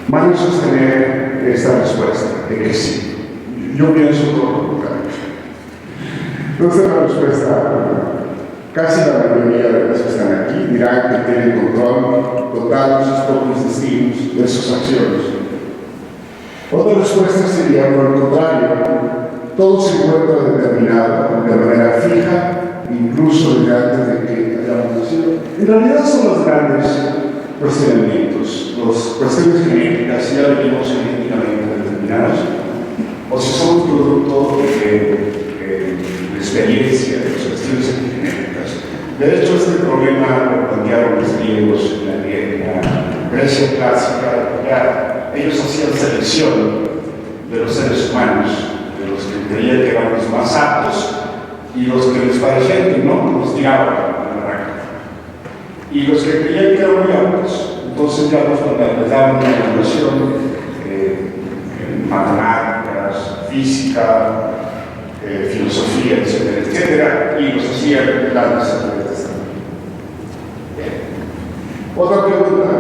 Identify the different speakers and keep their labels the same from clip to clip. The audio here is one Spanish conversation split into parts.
Speaker 1: Van a sostener esta respuesta de que sí. Yo pienso todo lo contrario. Entonces la respuesta, casi la mayoría de los que están aquí dirán que tienen control total de sus propios destinos, de sus acciones. Otra respuesta sería, por el contrario, todo se encuentra determinado de manera fija, incluso desde antes de que hayamos nacido. En realidad son los grandes cuestionamientos, las cuestiones genéticas, si ya venimos genéticamente determinados, o si somos producto de experiencia, de las cuestiones genéticas. De hecho, este problema lo plantearon los griegos en la Grecia clásica. Ya ellos hacían selección de los seres humanos, de los que creían que eran los más aptos y los que les parecían que no, los tiraban a la raca. Y los que creían que eran muy aptos, entonces ya les daban una evaluación en matemáticas, física, filosofía, etcétera, etcétera, y los hacían grandes atletas también. Otra pregunta,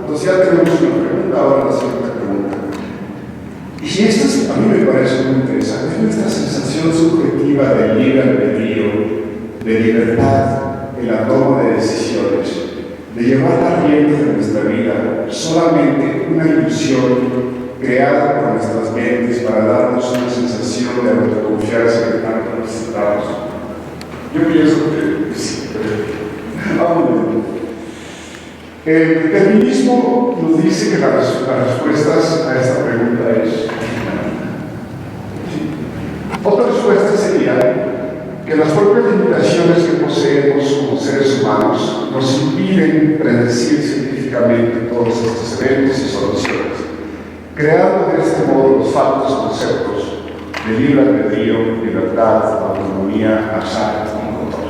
Speaker 1: entonces ya tenemos una pregunta, ahora la siguiente pregunta. Y esta a mí me parece muy interesante, es nuestra sensación subjetiva de libre albedrío, de libertad en la toma de decisiones, de llevar las riendas de nuestra vida, solamente una ilusión creada por nuestras mentes para darnos una sensación de autoconfianza que tanto necesitamos. Yo pienso que sí, el determinismo nos dice que las respuestas a esta pregunta es sí. Otra respuesta sería que las propias limitaciones que poseemos como seres humanos nos impiden predecir científicamente todos estos eventos y soluciones, creando de este modo los falsos conceptos de libre albedrío, libertad, autonomía, azar y control.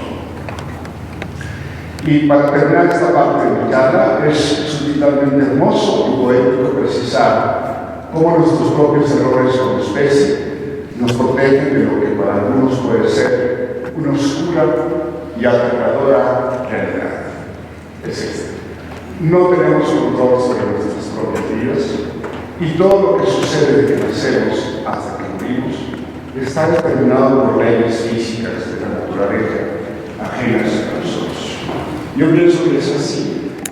Speaker 1: Y para terminar esta parte de mi charla, es sutilmente hermoso y poético precisar cómo nuestros propios errores como especie nos protegen de lo que para algunos puede ser una oscura y aterradora realidad. Es esta. No tenemos control sobre nuestras propias vidas y todo lo que sucede desde que nacemos hasta que morimos está determinado por leyes físicas de la naturaleza ajenas a nosotros. Yo pienso que es así,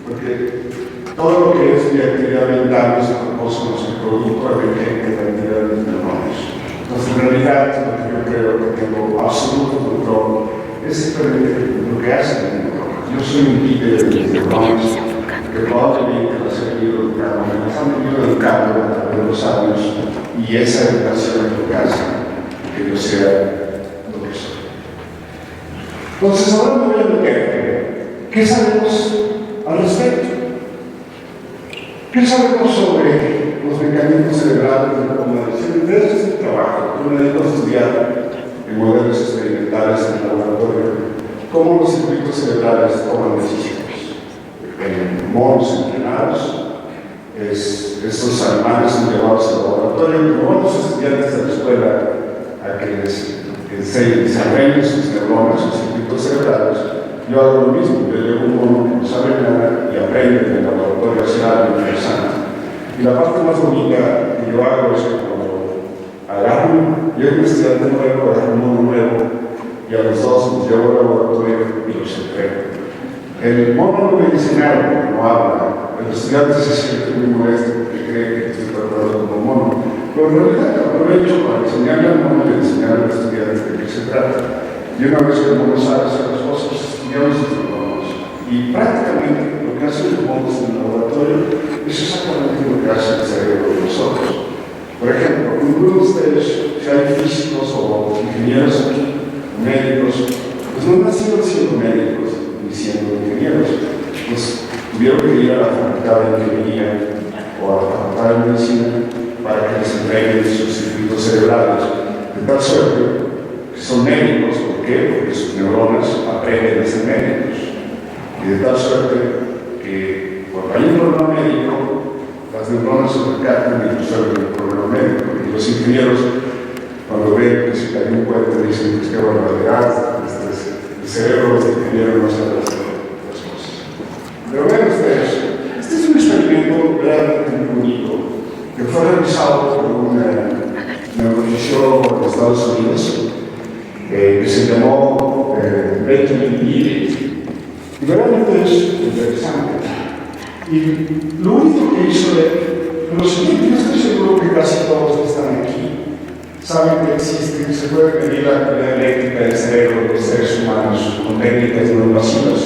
Speaker 1: porque todo lo que es mi actividad mental es un propósito, es el producto emergente de la actividad de mis neuronas. Entonces, en realidad, lo que yo creo que tengo absoluto control es simplemente lo que hacen mis neuronas. Yo soy un títere de mis neuronas que probablemente las he venido educando, me las han venido educando a través de los años y esa educación es lo que hace que yo sea lo que soy. Entonces, ahora me voy a meter. ¿Qué sabemos al respecto? ¿Qué sabemos sobre los mecanismos cerebrales de la comunicación? De este es mi trabajo. Yo me dedico a estudiar en modelos experimentales en el laboratorio cómo los circuitos cerebrales toman decisiones. En monos entrenados, estos animales son llevados al laboratorio, como los estudiantes de la escuela a que les desarrollen sus neuronas, sus circuitos cerebrales. Yo hago lo mismo, yo llevo un mono que no sabe nada y aprende en el laboratorio a hacer algo interesante. Y la parte más bonita que yo hago es que cuando agarro, yo un estudiante nuevo, agarro un mono nuevo y a los dos los llevo al laboratorio y los entrego. El mono no me enseñaron porque no habla, el estudiante se siente muy molesto porque cree que estoy tratando como mono, pero en realidad aprovecho para enseñarle al mono y enseñarle al estudiante de qué se trata. Y una vez que el mono sabe hacer las cosas, estudiamos estos monos. Y prácticamente lo que hacen los monos en el laboratorio es exactamente lo que hace el cerebro de nosotros. Por ejemplo, ninguno de ustedes, si hay físicos o ingenieros aquí, médicos, pues no nacieron siendo médicos ni siendo ingenieros. Pues tuvieron que ir a la facultad de ingeniería o a la facultad de medicina para que les entreguen sus circuitos cerebrales. De tal suerte que son médicos. ¿Por qué? Porque sus neuronas aprenden a ser médicos. Y de tal suerte que cuando hay un problema médico, las neuronas se percatan y resuelven el problema médico. Y los ingenieros, cuando ven que se cae un puente, dicen que qué barbaridad, el cerebro de los ingenieros no sabe hacer las cosas. Pero vean ustedes, este es realizado por un neurofisio de Estados Unidos que se llamó Benjamin Ely. Y realmente es interesante. Y lo único que hizo es lo siguiente: yo estoy seguro que casi todos que están aquí saben que existe, se puede medir la actividad eléctrica del cerebro de los seres humanos con técnicas no invasivas.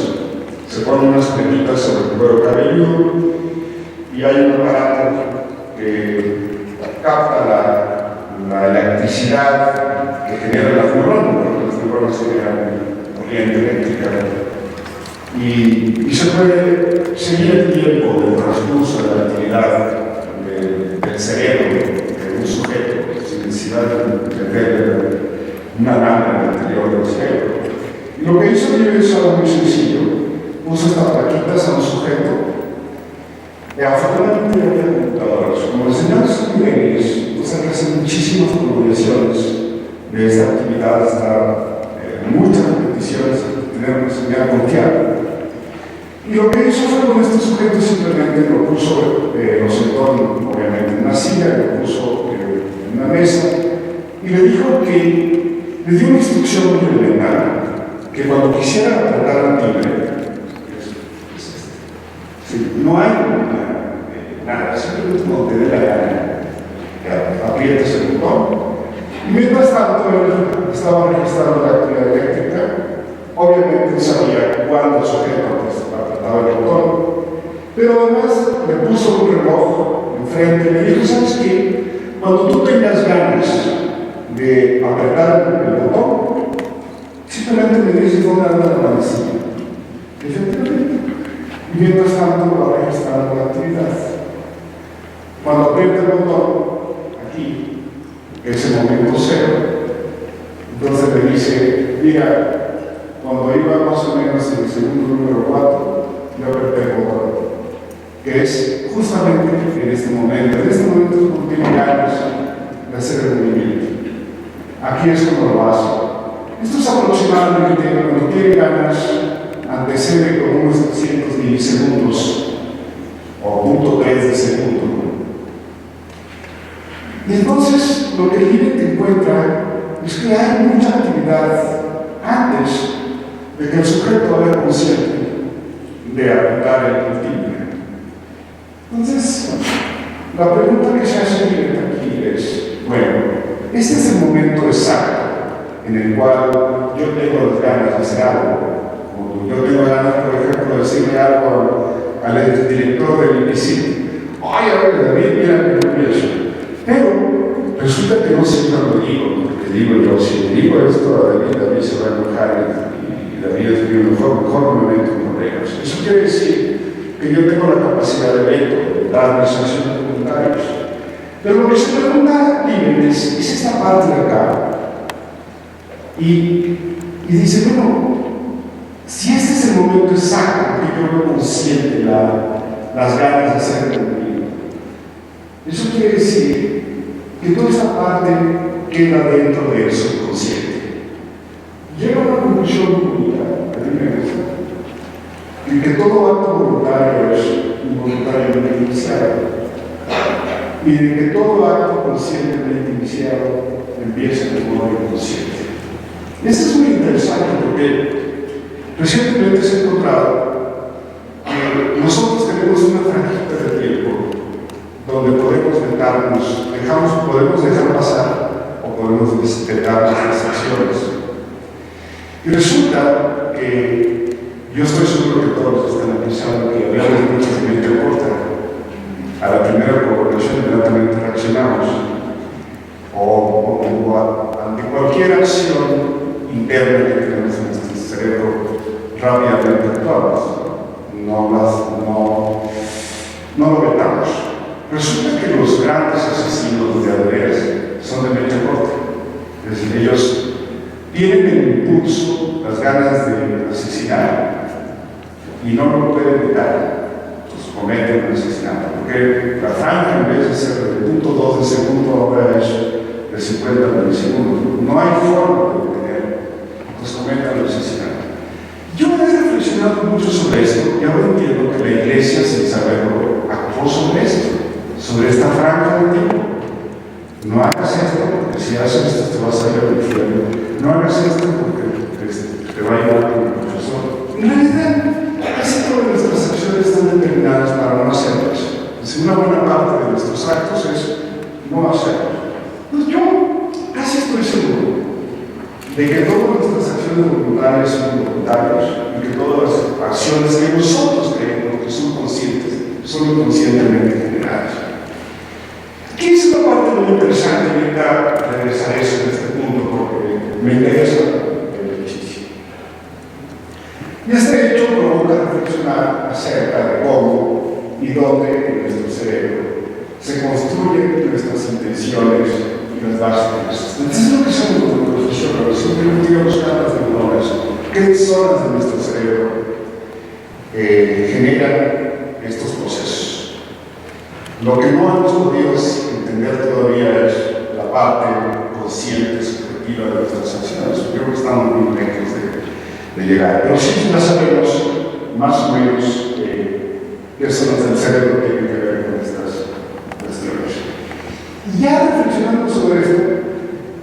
Speaker 1: Se ponen unas pepitas sobre el cuero cabelludo y hay un aparato que capta la electricidad que genera las neuronas, porque las neuronas generan corriente eléctrica. Y se puede seguir el tiempo del transcurso de la actividad del cerebro de un sujeto sin necesidad de meter una lámpara en el interior del cerebro. Y lo que hizo Ely es algo muy sencillo: puso estas plaquitas a un sujeto. Afortunadamente había computadoras. Como los señores son millennials, nos hacen muchísimas publicaciones de esta actividad, hasta muchas repeticiones, tenemos que enseñar a confiar. Y lo que hizo fue con este sujeto simplemente lo puso, lo sentó obviamente en una silla, lo puso en una mesa y le dijo que le dio una instrucción muy elemental, que cuando quisiera apretar el timbre, no hay nada, simplemente cuando te dé la gana, aprietas el botón. Y mientras tanto, él estaba registrando la actividad eléctrica. Obviamente sabía cuándo el sujeto apretaba el botón, pero además le puso un reloj enfrente y le dijo: ¿sabes qué? Cuando tú tengas ganas de apretar el botón, simplemente me dices dónde anda la manecilla. Efectivamente. Y mientras tanto va registrando la actividad. Cuando aprieta el botón, aquí, es el momento cero, entonces le dice: mira, cuando iba más o menos en el segundo número 4, yo apreté el botón, que es justamente en este momento. En este momento es cuando tiene ganas de hacer el movimiento. Aquí es cuando lo hace. Esto es aproximadamente cuando tiene ganas, antecede con unos 300 milisegundos o 0.3 de segundo. Y entonces lo que el límite encuentra es que hay mucha actividad antes de que el sujeto haga consciente de apretar el timbre. Entonces, la pregunta que se hace aquí es: bueno, este es el momento exacto en el cual yo tengo las ganas de hacer algo. O yo tengo ganas, por ejemplo, de decirle algo al director del INICIT: oye, David, mira que no pienso. Pero resulta que no sé cuándo digo, porque digo yo: si le digo esto a David se va a enojar y David es mi mejor me meto en problemas. Eso quiere decir que yo tengo la capacidad de veto, de dar mis acciones voluntarias. Pero lo que se pregunta Límites es esta parte de acá. Y dice: bueno, si este es el momento exacto que yo no consiente las ganas de hacer conmigo, eso quiere decir que toda esta parte queda dentro del subconsciente. Llega a una conclusión única, a mí me gusta, y que todo acto voluntario es involuntariamente iniciado, y de que todo acto conscientemente iniciado empieza de modo inconsciente. Esto es muy interesante porque recientemente se ha encontrado que nosotros tenemos una franjita de tiempo donde podemos podemos dejar pasar o podemos vetar nuestras acciones. Y resulta que yo estoy seguro que todos están pensando que hablamos mucho de mente corta. A la primera provocación inmediatamente reaccionamos. O ante cualquier acción interna que tenemos en nuestro cerebro, rápidamente actuamos. No lo vetamos. Resulta que los grandes asesinos de aldeas son de mente corta. Es decir, ellos tienen el impulso, las ganas de asesinar y no lo pueden evitar. Pues cometen un asesinato. Porque la franja, en vez de ser de 0.2 de segundo, ahora es de 50 milisegundos. No hay forma de detenerlo. Pues cometen el asesinato. Yo he reflexionado mucho sobre esto y ahora entiendo que la Iglesia, sin saberlo, actuó sobre esto, sobre esta franja de tiempo. No hagas esto porque si haces esto te vas a ir al infierno. No hagas esto porque te va a llevar con el profesor. En realidad, casi todas nuestras acciones están determinadas para no hacerlas. Entonces, una buena parte de nuestros actos es no hacerlos. Pues yo casi estoy seguro de que todas nuestras acciones voluntarias son voluntarias y que todas las acciones que nosotros creemos que son conscientes son inconscientemente generadas. Aquí es una parte muy interesante y ahorita regresaré sobre este punto porque me interesa el ejercicio. Y este hecho provoca reflexionar acerca de cómo y dónde en nuestro cerebro se construyen nuestras intenciones y las bases de nuestras. Entonces es lo que somos los profesores, simplemente a buscar las neuronas, qué zonas de nuestro cerebro generan estos procesos. Lo que no hemos podido entender todavía es la parte consciente, subjetiva de nuestras acciones. Yo creo que estamos muy lejos de llegar, pero sí ya sabemos más o menos qué zonas del cerebro tienen que ver con estas cuestiones. Y ya reflexionando sobre esto,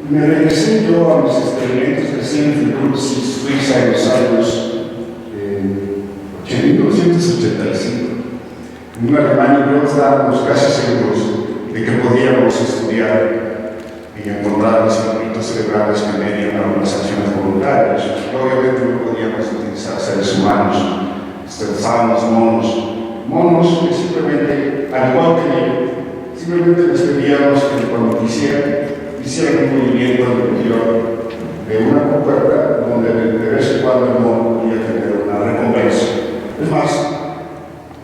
Speaker 1: me regresé yo a mis experimentos recientes de Crucis, Suiza, en los años 1985. En Alemania yo estábamos casi seguros de que podíamos estudiar y encontrar los circuitos cerebrales que medían algunas acciones voluntarias. Obviamente no podíamos utilizar seres humanos, utilizábamos monos que simplemente, al igual que yo, simplemente les pedíamos que cuando hicieran un movimiento anterior de una compuerta donde de vez en cuando el mono podía tener una recompensa. Es más,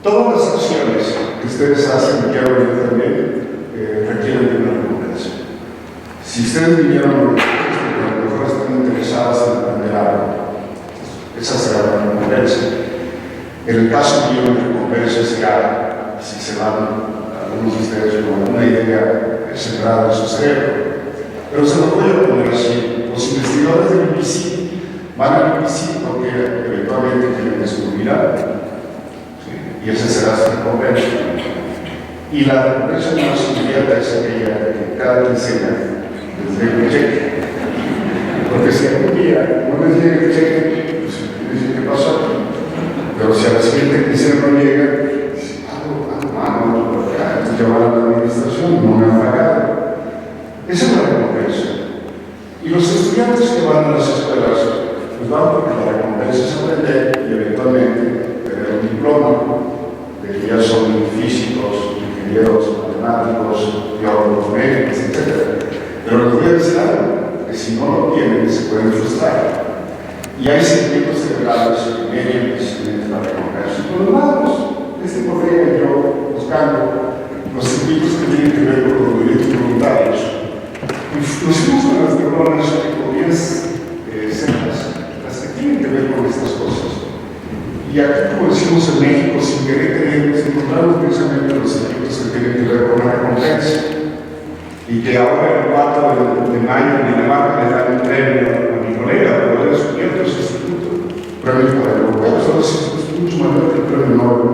Speaker 1: todas las acciones que ustedes hacen, que hago yo también, requieren de una recompensa. Si ustedes vinieron a nosotros porque a lo mejor están interesados en aprender algo, esa será la recompensa. En el caso que yo mi recompensa será si se van algunos de ustedes con alguna idea sembrada en su cerebro. Pero se lo voy a poner así. Los investigadores del BBC van al BBC porque eventualmente quieren descubrir algo. Y esa será su recompensa. Y la recompensa más inmediata es aquella que cada quincena les dé un cheque. Porque si algún día no les llega el cheque, pues dicen qué pasó. Pero si a la siguiente quincena no llega, algo malo por acá, entonces llaman a la administración, no me han pagado. Esa es la recompensa. Y los estudiantes que van a las escuelas, pues van porque la recompensa es aprender y eventualmente tener un diploma de que ya son físicos, ingenieros, matemáticos, biólogos, médicos, etc. Pero les voy a decir algo, que si no lo tienen se pueden frustrar. Y hay circuitos cerebrales que median precisamente la recompensa. Por lo demás, este problema yo buscando los circuitos que tienen que ver con los movimientos voluntarios. Nos fuimos con las neuronas tipo 10 celdas, las que tienen que ver con estas cosas. Y aquí, como decimos en México, sin querer querer, encontramos precisamente los circuitos que tienen que ver con la recompensa. Y que ahora, el 4 de mayo, en Dinamarca le dan un premio a mi colega por haber descubierto ese instituto. Premio para el europeo, es mucho mayor que el premio Nobel,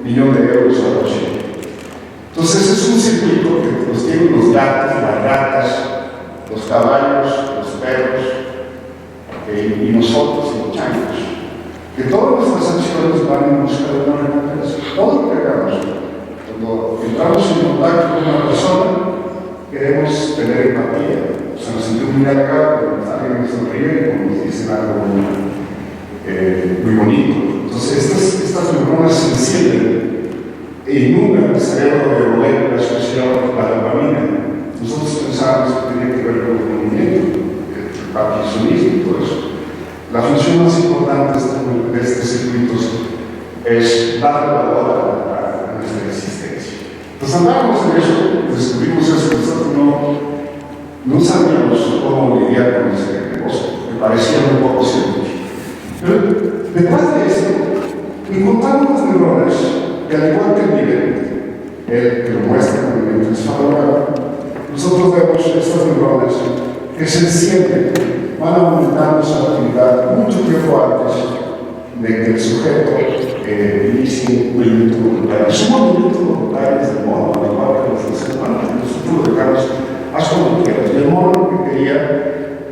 Speaker 1: €1.000.000 a los chinos. Entonces, es un circuito que los tienen los gatos, las gatas, los caballos, los perros, y nosotros, y los changos. Que todas nuestras acciones van en busca de una recompensa. Todo lo que hagamos, cuando entramos en contacto con una persona, queremos tener empatía. O sea, nos sentimos muy acá, cuando alguien nos sonríe, cuando nos dicen algo muy bonito. Entonces, estas neuronas se encienden e inundan el cerebro de moléculas asociadas a la dopamina. Nosotros pensábamos que tenía que ver con el movimiento, el parkinsonismo y todo eso. La función más importante de estos circuitos es darle valor a nuestra existencia. Entonces andábamos en eso, descubrimos eso, nosotros no sabíamos cómo lidiar con ese negocio, me parecía un poco científico. Pero detrás de esto, encontramos las neuronas que al igual que el nivel, el que lo muestra con el movimiento desfavorable, nosotros vemos estas neuronas que se encienden, van aumentando su actividad mucho tiempo antes de que el sujeto inicie un movimiento voluntario. Son movimientos voluntarios del modo, al igual que los seres humanos. Nosotros lo dejamos haz como quieras. Y el mono lo que quería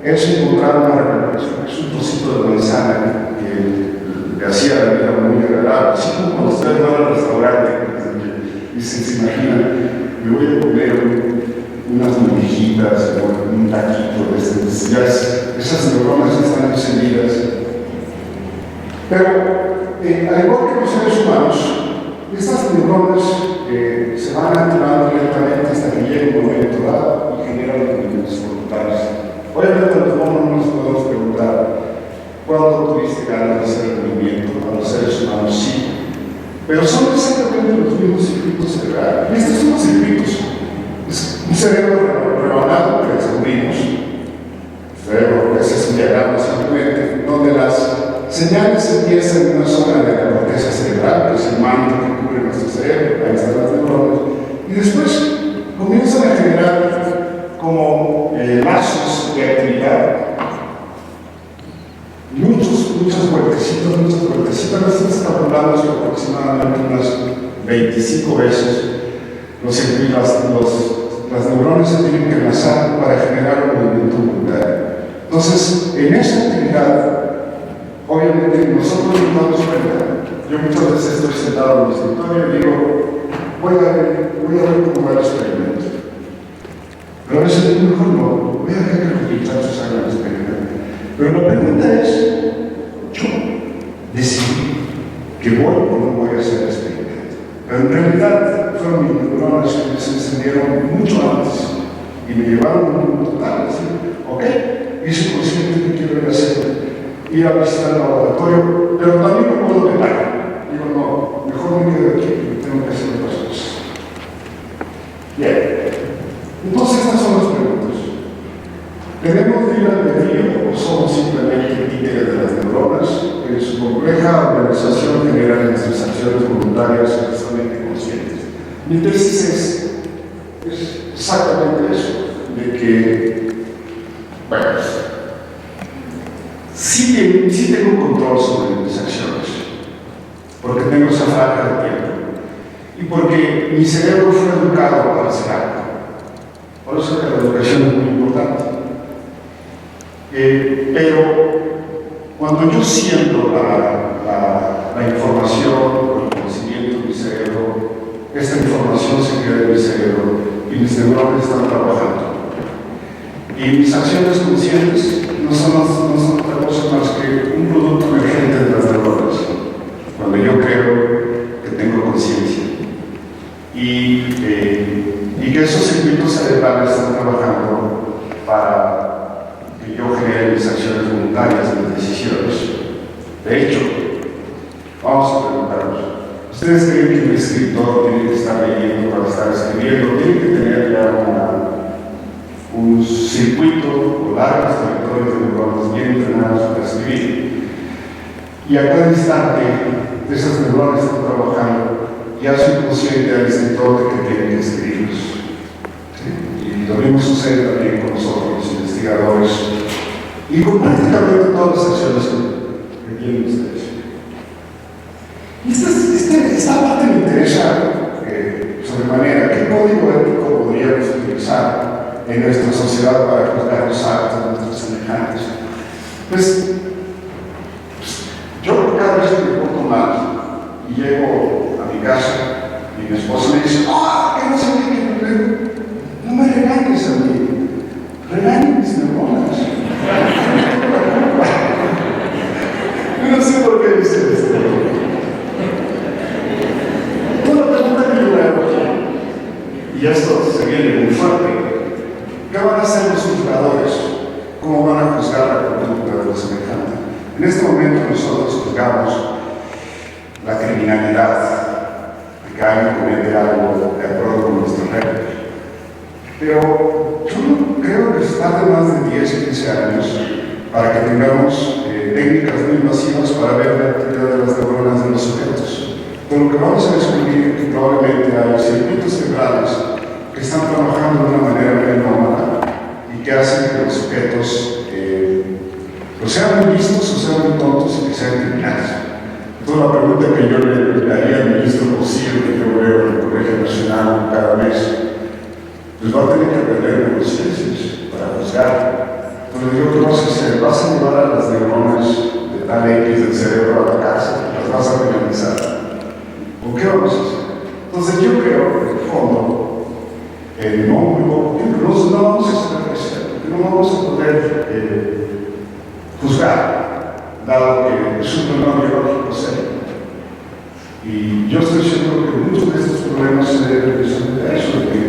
Speaker 1: es encontrar una recuperación, es un trocito de manzana que le hacía la vida muy agradable. Así como cuando ustedes van al restaurante y se imaginan, me voy a comer unas mollejitas o un taquito, ya esas neuronas están encendidas. Pero, al igual que los seres humanos, estas neuronas se van activando lentamente hasta que llega un momento dado y generan movimientos voluntarios. Obviamente a los monos no nos podemos preguntar cuándo tuviste ganas de hacer el movimiento. A los seres humanos sí, pero son exactamente los mismos circuitos cerebrales. Y estos son los circuitos. Es un cerebro rebanado que descubrimos. Cerebro, ese es un diagrama simplemente, donde las señales empiezan en una zona de la corteza cerebral, que es el manto que cubre nuestro cerebro, ahí están las neuronas, y después comienzan a generar como lazos de actividad. Muchas vueltecitas, nosotros calculamos que aproximadamente unas 25 veces las neuronas se tienen que enlazar para generar un movimiento voluntario. Entonces, en esa actividad, obviamente nosotros nos damos cuenta. Yo muchas veces estoy sentado en mi escritorio y digo, voy a ver cómo va el experimento. Pero a veces digo, mejor no, voy a dejar que los muchachos hagan el experimento. Pero la pregunta es, yo decidí que voy o no voy a hacer el experimento. Pero en realidad fueron mis neuronas que se encendieron mucho antes y me llevaron a un mundo total. Así, ok, hice consciente que quiero ir a hacer. Ir a visitar el laboratorio, pero también no puedo dejar. Digo, no, mejor me quedo aquí, tengo que hacer otras cosas. Bien, entonces estas son las preguntas. ¿Tenemos libre albedrío o somos simplemente títeres de las neuronas que en su compleja organización generan nuestras acciones voluntarias absolutamente conscientes? Mi tesis es exactamente eso, de que, bueno, sí tengo control sobre mis acciones, porque tengo esa franja de tiempo y porque mi cerebro fue educado para hacer algo. Por eso que la educación es muy importante. Pero cuando yo siento la información o el conocimiento de mi cerebro, esta información se queda en mi cerebro y mis neuronas están trabajando. Y mis acciones conscientes no son otra cosa más que un producto emergente de las neuronas, cuando yo creo que tengo conciencia. Y que esos circuitos cerebrales están trabajando para que yo genere mis acciones voluntarias, mis decisiones. De hecho, vamos a preguntarnos, ¿ustedes creen que un escritor tiene que estar leyendo para estar escribiendo? ¿Tiene que tener ya un circuito o largos territorios de neuronas bien entrenados para escribir? Y a cada instante esas neuronas están trabajando y hace consciente al escritor de que tiene que escribirlos. ¿Sí? Y lo mismo sucede también con nosotros, los investigadores, y con prácticamente todas las acciones que tienen ustedes. Y esta parte me interesa sobremanera. ¿Qué código ético podríamos utilizar en nuestra sociedad para juzgar los actos de nuestros semejantes? Pues yo cada vez que me porto mal y llego a mi casa y mi esposa me dice, que no sé qué, no me regañes a mí, regañen mis neuronas. Yo no sé por qué dice esto. Una pregunta que yo hago aquí, y esto se viene muy fuerte: ¿qué van a hacer los juzgadores? ¿Cómo van a juzgar la conducta de los semejantes? En este momento nosotros juzgamos la criminalidad de que alguien comete algo de acuerdo con nuestras reglas. Pero yo no creo que se tarde más de 10 o 15 años para que tengamos técnicas muy invasivas para ver la actividad de las neuronas de los sujetos. Pero lo que vamos a descubrir es que probablemente hay circuitos cerebrales que están trabajando de una manera muy anómala y que hacen que los sujetos o sean muy listos o sean muy tontos y que sean criminales. Entonces la pregunta que yo le haría al ministro Cosío, que yo veo en el Colegio Nacional cada mes, pues va a tener que aprender neurociencias para juzgar. Entonces yo creo que si vas a llevar a las neuronas de tal X del cerebro a la cárcel, las vas a penalizar. ¿O qué vamos a hacer? Entonces yo creo que en el fondo, no vamos a hacer crecer, porque no vamos a poder juzgar, dado que es un fenómeno biológico serio. Y yo estoy seguro que muchos de estos problemas se deben precisamente a eso, de que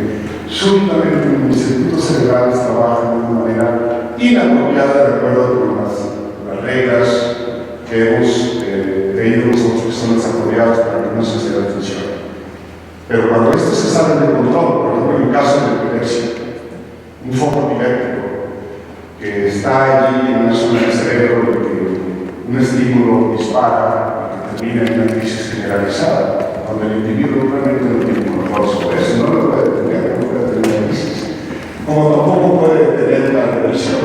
Speaker 1: súbitamente mis circuitos cerebrales trabajan de una manera inapropiada de acuerdo con las reglas que hemos creído nosotros que son las apropiadas para que una sociedad funcione. Pero cuando esto se sale de control, por ejemplo en el caso de la epilepsia, un foco epiléptico que está allí en una zona del cerebro y que un estímulo dispara y que termina en una crisis generalizada, donde el individuo realmente no tiene control sobre eso, no lo puede tener, no puede tener crisis. Como tampoco puede tener una depresión,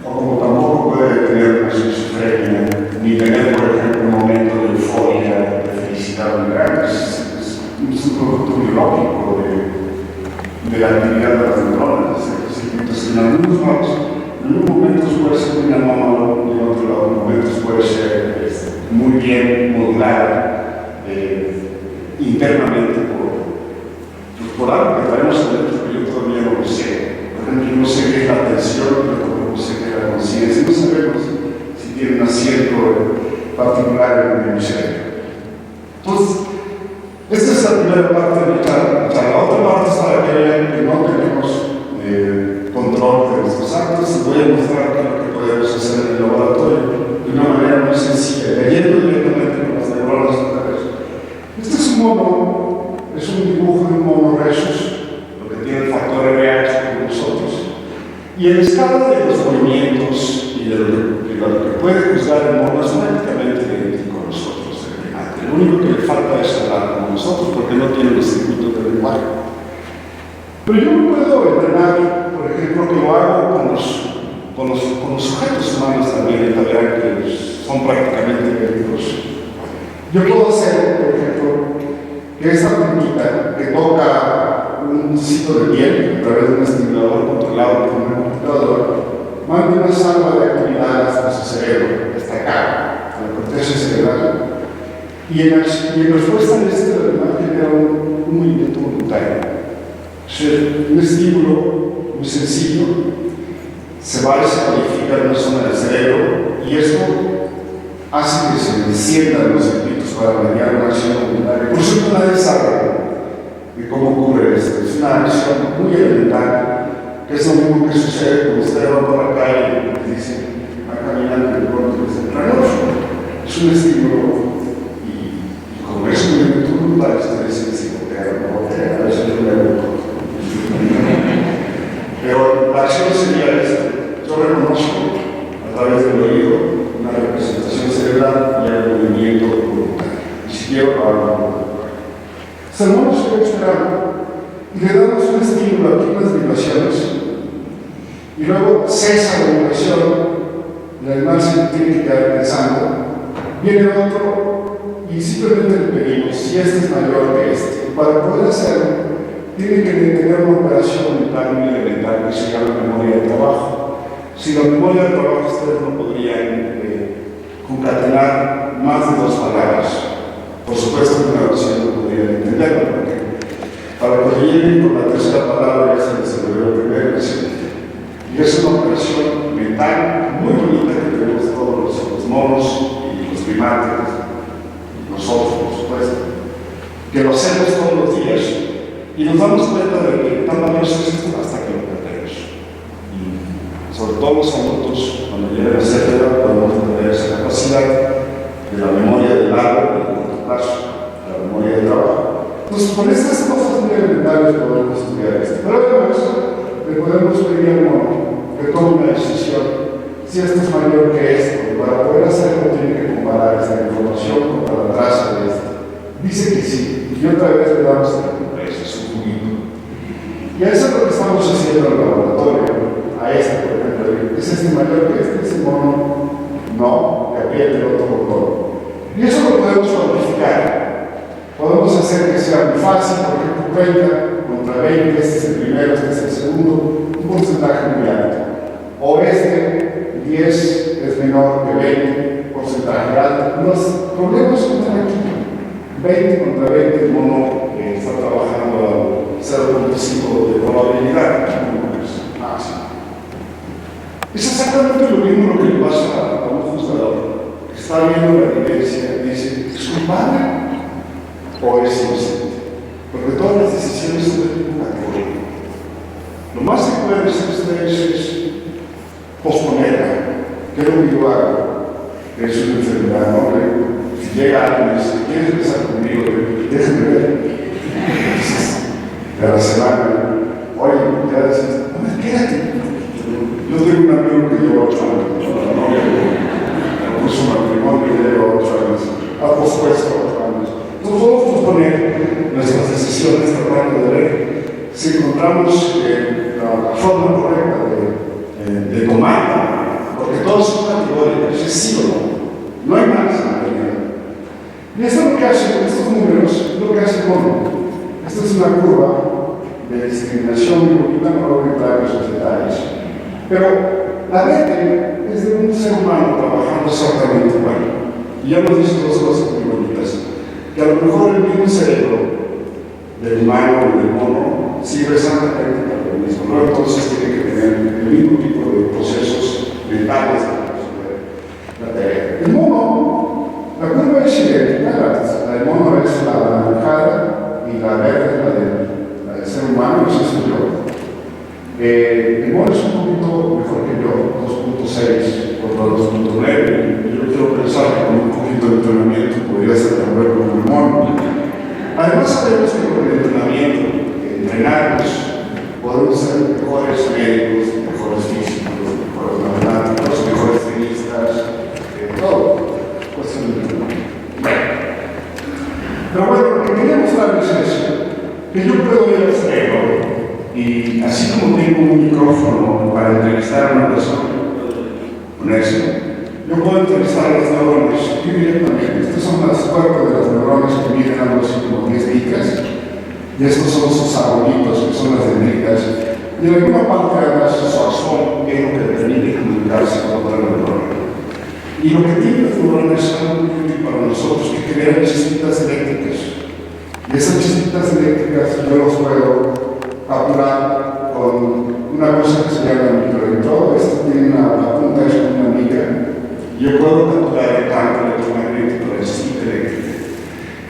Speaker 1: o como tampoco puede tener una esquizofrenia, ni tener, por ejemplo, un momento de euforia, de felicidad muy grande. Es un producto biológico de la actividad de las neuronas. Entonces, en algunos momentos puede ser muy anómalo, y en otros momentos puede ser muy bien modulada internamente por algo que traemos adentro, que yo todavía no lo sé. Por ejemplo, yo no sé qué es la atención, yo tampoco sé qué es la conciencia, no sabemos si tiene un asiento particular en el cerebro. Entonces, esta es la primera parte de mi charla. La otra parte es para que vean que no tenemos control de nuestros actos, y voy a mostrar qué es lo que podemos hacer en el laboratorio de una manera muy sencilla, leyendo directamente con las neuronas cerebrales. Este es un mono, es un dibujo de un mono rhesus, lo que tiene el factor RH como nosotros, y en escala de los movimientos y de lo que puede juzgar el mono es prácticamente idéntico a nosotros, el primate. Lo único que le falta es hablar como nosotros, porque no tiene los circuitos de lenguaje. Pero yo no puedo entrenar, por ejemplo, que lo hago con los sujetos humanos también, y verán que son prácticamente idénticos. Yo puedo hacer, por ejemplo, que esta plumita que toca un sitio de piel a través de un estimulador controlado por una computadora, mande una salva de actividad hasta su cerebro, hasta acá, a la corteza cerebral, y en respuesta a esto, además, genera un movimiento voluntario. Un estímulo muy sencillo se va y se codifica en una zona del cerebro, y esto hace que se enciendan los circuitos para mediar una acción voluntaria. Por cierto, nadie sabe de cómo ocurre esto. Es una acción muy elemental, que es lo mismo que sucede cuando usted va por la calle y dice, va caminando y pronto dice, reloj. Es un estímulo, y como es un movimiento voluntario, usted dice, a veces yo me hago. Pero la acción sería esta. Yo reconozco a través del oído una representación cerebral y el movimiento voluntario. Ni siquiera lo hago. Salmón se va esperando y le damos un estímulo aquí, unas vibraciones, y luego cesa la vibración, el animal se tiene que quedar pensando. Viene otro y simplemente le pedimos si este es mayor que este. Para poder hacerlo, tiene que tener una operación mental muy elemental que se llama memoria de trabajo. Si la memoria de trabajo ustedes no podrían concatenar más de 2 palabras, por supuesto que una versión no podrían entenderla, porque para que lleguen con la tercera palabra ya se les olvidó la primera versión. Y es una operación mental muy bonita que tenemos todos los monos y los primates, y nosotros, por supuesto, que lo hacemos todos los días. Y nos damos cuenta de que tan valioso es esto hasta que lo perdemos. Y sobre todo los adultos, cuando lleguen a ser edad, podemos tener esa capacidad de la memoria de largo y de corto plazo, de la memoria de trabajo. Entonces, con estas cosas muy elementales podemos estudiar esto. Pero además, le podemos pedir al mono que tome una decisión si esto es mayor que esto. Y para poder hacerlo, tiene que comparar esta información con la traza de esto. Dice que sí, y otra vez le damos la y eso es lo que estamos haciendo en el laboratorio. A este, por ejemplo, ¿es este mayor que este? ¿Ese mono? No, que apriete el otro botón. Y eso lo podemos cuantificar. Podemos hacer que sea muy fácil, por ejemplo, 30 contra contra 20, este es el primero, este es el segundo, un porcentaje muy alto. Oeste, 10 es menor que 20, porcentaje alto. Los problemas están aquí. 20 contra 20, el mono está trabajando a 0.5 de probabilidad, máximo. Es exactamente lo mismo lo que le pasa a un juzgador que está viendo la evidencia y dice, ¿es culpable o es inocente? Porque todas las decisiones son de tipo categórico. Lo más que pueden hacer ustedes es posponerla, que es lo que yo hago, que es una enfermedad, ¿no? Si llega alguien y dice, ¿quieres empezar conmigo? Déjame ver. Entonces, de la semana, oye, ya dices, no, quédate. Yo tengo un amigo que lleva 8 años, la novia me puso un matrimonio y lleva 8 años, ha pospuesto 8 años. Entonces podemos posponer nuestras decisiones tratando de ver si encontramos la forma correcta de tomarla, porque todos son categóricos, es sí o no, no hay más en la realidad. Y esto es lo que hace, estos números, lo que hace el mono. Esta es una curva de discriminación biológica, no voy a entrar en esos detalles. Pero la mente es de un ser humano trabajando exactamente igual. Y ya hemos visto dos cosas muy bonitas. Que a lo mejor el mismo cerebro del humano o del mono sirve exactamente para lo mismo, ¿no? Entonces tiene que tener el mismo tipo de procesos mentales para resolver la tarea. El mono, la curva es idéntica, la del mono es la anaranjada y la verde es la del ser humano, eso soy yo. El mono es un poquito mejor que yo, 2.6 contra 2.9. Yo quiero pensar que con un poquito de entrenamiento podría ser tan bueno como el mono. Además sabemos que con el entrenamiento, entrenarnos, podemos ser mejores médicos, mejores físicos, mejores matemáticos, mejores tenistas, todo. Cuestión de entrenamiento. Pero bueno, lo que quería mostrarles es que yo puedo ir al cerebro y así como tengo un micrófono para entrevistar a una persona, yo puedo entrevistar a las neuronas directamente. Estas son las cuerpos de las neuronas que miden algo así como 10 micras, y estos son sus arbolitos, que son las dendritas, y en alguna parte además su axón, que es lo que permite comunicarse con otra neurona. Y lo que tienen las neuronas son muy útil para nosotros, que generan chispitas eléctricas. Y esas chispitas eléctricas yo los puedo capturar con una cosa que se llama microelectrodo. Esto tiene la punta es como una mica. Yo puedo capturar el campo electromagnético de la chispita eléctrica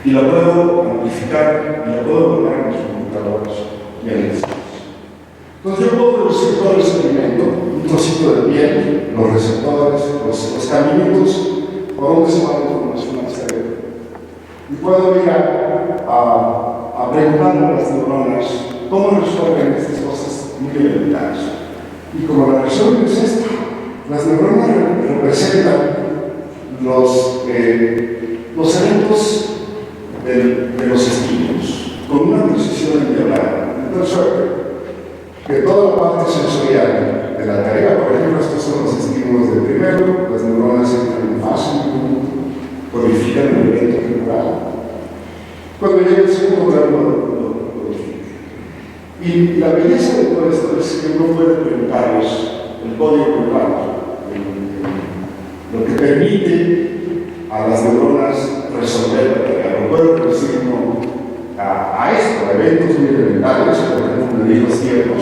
Speaker 1: y la puedo amplificar y la puedo poner en los computadores y en el espacio. Entonces yo puedo producir todo ese alimento, un trocito de piel, los receptores, los caminitos, por donde se va la información al cerebro. Y puedo ir a preguntarle a las neuronas cómo resuelven estas cosas muy elementales. Y como la resuelven es esto, las neuronas representan los eventos de los estímulos, con una precisión integral. Entonces, que toda la parte sensorial de la tarea, por ejemplo, estos son los estímulos del primero, las neuronas entran en fase, codifican el evento temporal. Cuando llega el segundo grado, lo codifica. Y la belleza de todo esto es que uno puede preguntarles el código global, lo que permite a las neuronas resolver la tarea. Lo puedo reducir a esto, a eventos muy elementales, por ejemplo, medir los tiempos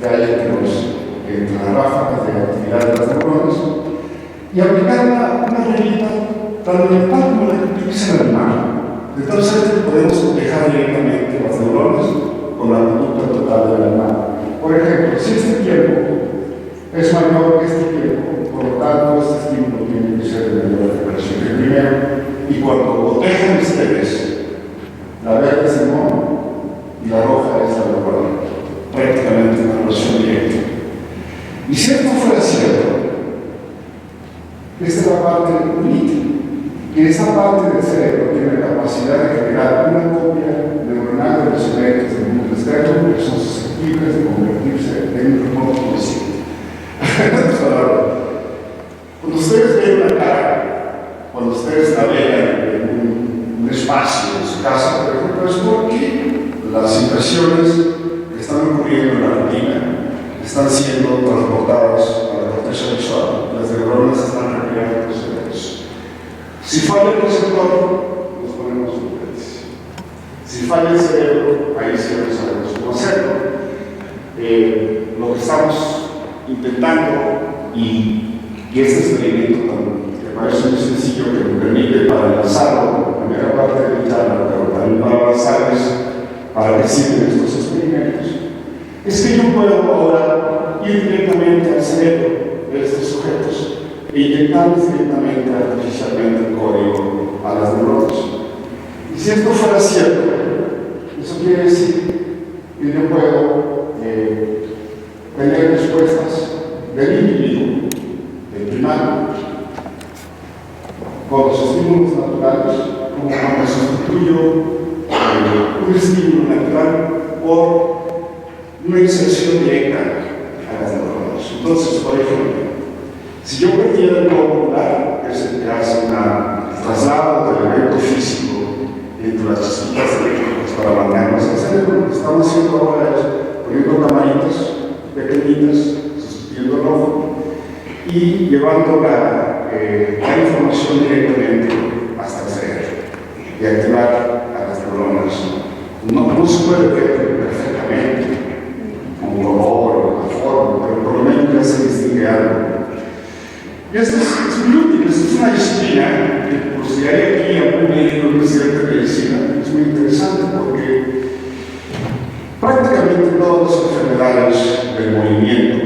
Speaker 1: que hay entre las ráfagas de actividad de las neuronas, y aplicar una reglita tan elemental como la que utiliza el animal. De tal suerte que podemos dejar directamente las neuronas con la conducta total del animal. Por ejemplo, si este tiempo es mayor que este tiempo, por lo tanto, este estímulo tiene que ser de mayor recuperación que el primero, y cuando cotejan ustedes, la verde es el mono y la roja es la neuronal, prácticamente una relación directa. Y si esto fuera cierto, esta es la parte bonita, que esta parte del cerebro tiene la capacidad de generar una copia neuronal de los eventos del mundo externo que son susceptibles de convertirse en un remoto conocido. Cuando ustedes ven una cara, cuando ustedes navegan en un espacio en su casa, por ejemplo, es porque las impresiones están siendo transportados a la corteza visual. Las neuronas están recreando los eventos. Si falla el receptor, nos ponemos suplentes. Si falla el cerebro, ahí sí no sabemos cómo hacerlo. Lo que estamos intentando, y este experimento que parece muy sencillo, que me permite para enlazarlo, la primera parte de mi charla, pero también para avanzarles para que sirven estos experimentos, es que yo puedo ahora ir directamente al cerebro de estos sujetos e inyectarles directamente artificialmente el código a las neuronas. Y si esto fuera cierto, eso quiere decir que yo puedo tener respuestas del individuo, del primario, con los estímulos naturales, como cuando sustituyo un estímulo natural por una inserción directa a las neuronas. Entonces, por ejemplo, si yo perdiera el globo ocular, que es el que hace un traslado del elemento físico entre las chispitas eléctricas para mandarnos al cerebro, lo que estamos haciendo ahora es poniendo camaritas pequeñitas, sustituyendo el ojo y llevando la información directamente hasta el cerebro y activar a las neuronas. No se puede ver perfectamente con color o con forma, pero por lo menos ya se distingue algo. Y esto es muy útil, esto es una disciplina que, por si hay aquí algún médico que estudiante de medicina, es muy interesante porque prácticamente todas las enfermedades del movimiento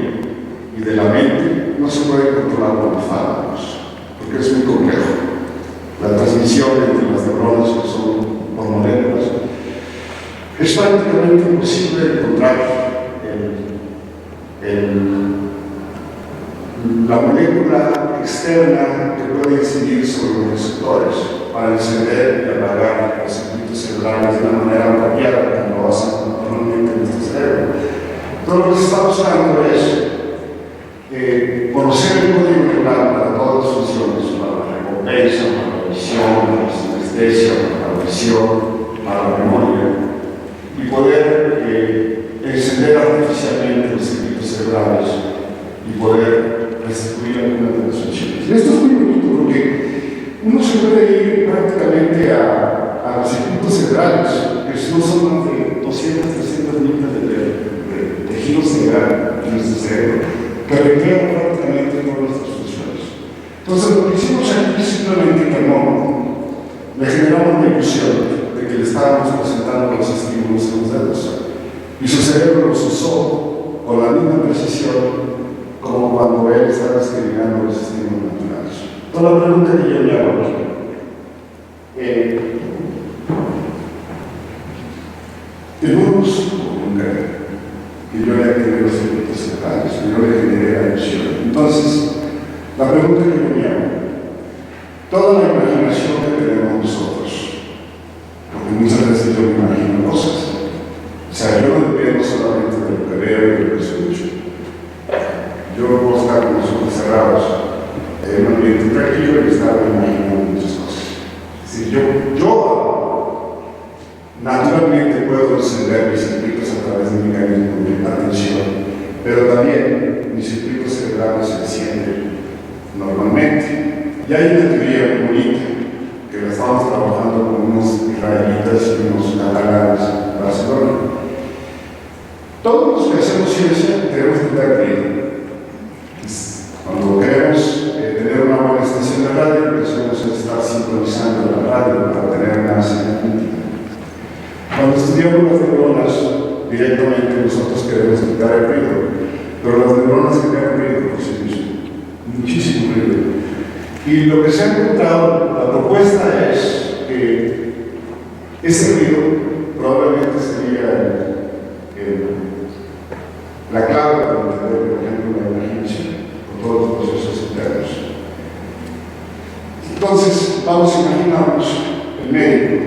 Speaker 1: y de la mente no se pueden controlar con los fármacos, porque es muy complejo. La transmisión entre las neuronas, que son por moléculas, es prácticamente imposible encontrar la molécula externa que puede incidir sobre los receptores para encender y apagar los circuitos cerebrales de una manera apropiada, como lo hacen normalmente en nuestro cerebro. Todo lo que se está buscando es conocer el código neural para todas las funciones, para la recompensa, para la visión, para la sinestesia, para la visión, para la memoria, y poder encender artificialmente los circuitos cerebrales y poder restituir algunas de las funciones. Y esto es muy bonito porque uno se puede ir prácticamente a los circuitos cerebrales, que no son más de 200, 300 millones de tejidos cerebrales en nuestro cerebro, que recrean prácticamente todas nuestras funciones. Entonces, lo que hicimos aquí es simplemente que le generamos la ilusión de que le estábamos presentando los estímulos en los dedos, y su cerebro los usó con la misma precisión como cuando él está discriminando los estímulos naturales. Entonces, la pregunta que yo me hago aquí, tenemos nunca que yo le activé los circuitos cerebrales, que yo le generé la ilusión. Entonces, la pregunta que yo me hago, toda la imaginación que tenemos nosotros, porque muchas veces yo me imagino cosas, o sea, yo no dependo solamente de lo que veo y de lo que escucho. Yo puedo estar con los ojos cerrados en un ambiente tranquilo y estar imaginando muchas cosas. Es decir, yo naturalmente puedo encender mis circuitos a través de mi mecanismo de atención, pero también mis circuitos cerebrales se encienden normalmente. Y hay una teoría muy bonita que la estamos trabajando con unos israelitas y unos catalanes en Barcelona. Todos los que hacemos ciencia tenemos que estar creyendo. Cuando queremos tener una buena estación de radio, lo que hacemos es estar sincronizando la radio para tener una señal nítida. Cuando estudiamos las neuronas, directamente nosotros queremos quitar el ruido, pero las neuronas crean ruido por sí mismas, muchísimo ruido. Y lo que se ha encontrado, la propuesta es que ese ruido probablemente sería la clave para entender, por ejemplo, la imaginación, con todos los procesos internos. Entonces, vamos a imaginarnos el médico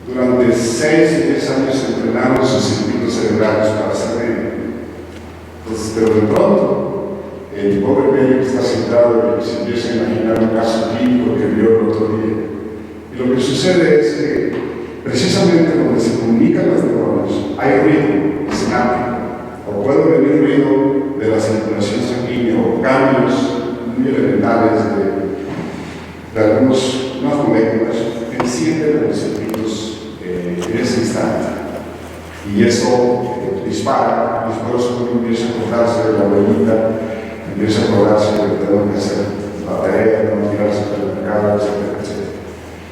Speaker 1: durante 6 y 10 años entrenando sus circuitos cerebrales para ser médico. Entonces, pero de pronto, el pobre médico está sentado y se empieza a imaginar un caso clínico que vio el otro día. Y lo que sucede es que, precisamente donde se comunican las neuronas, hay ruido sináptico, o puede venir ruido ruido de la circulación sanguínea o cambios muy elementales de algunas moléculas encienden los circuitos en ese instante. Y eso dispara, y por eso uno empieza a acordarse de la abuelita, empieza a acordarse de que tengo que hacer la tarea, no tirarse al mercado, etcétera, etcétera.